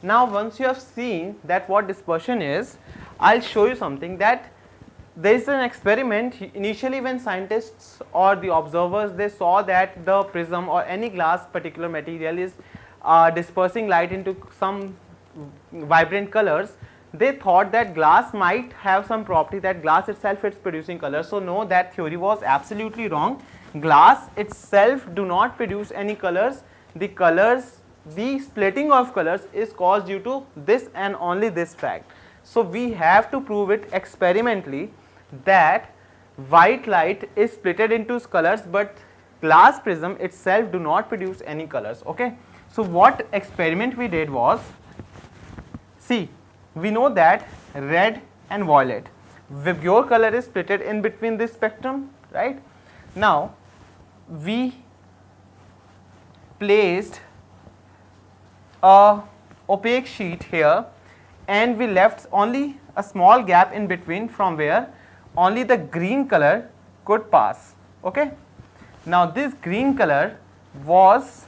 Now once you have seen that what dispersion is, I'll show you something that there is an experiment. Initially when scientists or the observers, they saw that the prism or any glass particular material is dispersing light into some vibrant colors, they thought that glass might have some property that glass itself is producing colors. So no, that theory was absolutely wrong. Glass itself do not produce any colors. The splitting of colors is caused due to this and only this fact. So we have to prove it experimentally that white light is splitted into colors, but glass prism itself do not produce any colors. Okay, so what experiment we did was, see, we know that red and violet, your color is splitted in between this spectrum, right? Now we placed a opaque sheet here and we left only a small gap in between from where only the green color could pass. Okay, now this green color was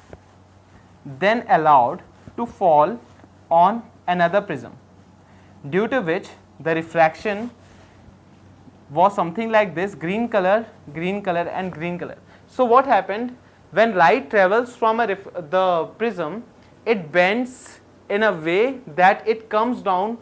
then allowed to fall on another prism, due to which the refraction was something like this: green color and green color. So what happened, when light travels from the prism, it bends in a way that it comes down,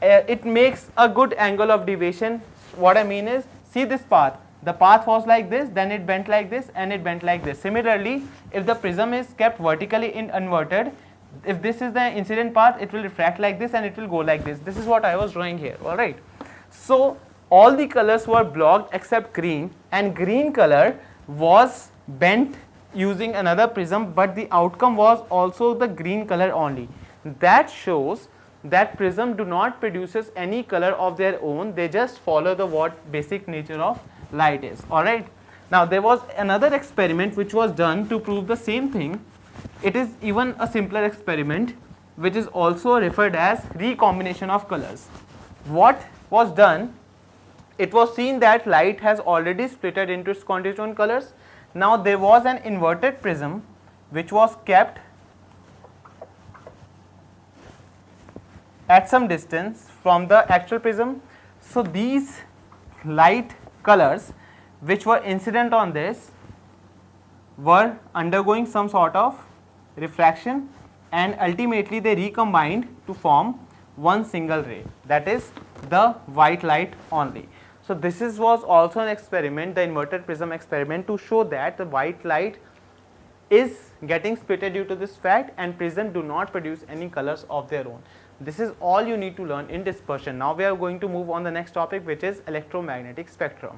it makes a good angle of deviation. What I mean is, see this path, the path was like this, then it bent like this and it bent like this. Similarly, if the prism is kept vertically inverted, if this is the incident path, it will refract like this and it will go like this. This is what I was drawing here. All right, so all the colors were blocked except green, and green color was bent using another prism, but the outcome was also the green color only. That shows that prism do not produces any color of their own, they just follow the what basic nature of light is. All right, now there was another experiment which was done to prove the same thing. It is even a simpler experiment, which is also referred as recombination of colors. What was done, it was seen that light has already splitted into its constituent colors. Now there was an inverted prism which was kept at some distance from the actual prism. So these light colors which were incident on this were undergoing some sort of refraction, and ultimately they recombined to form one single ray, that is the white light only. So this was also an experiment, the inverted prism experiment, to show that the white light is getting splitted due to this fact, and prism do not produce any colors of their own. This is all you need to learn in dispersion. Now we are going to move on the next topic, which is electromagnetic spectrum.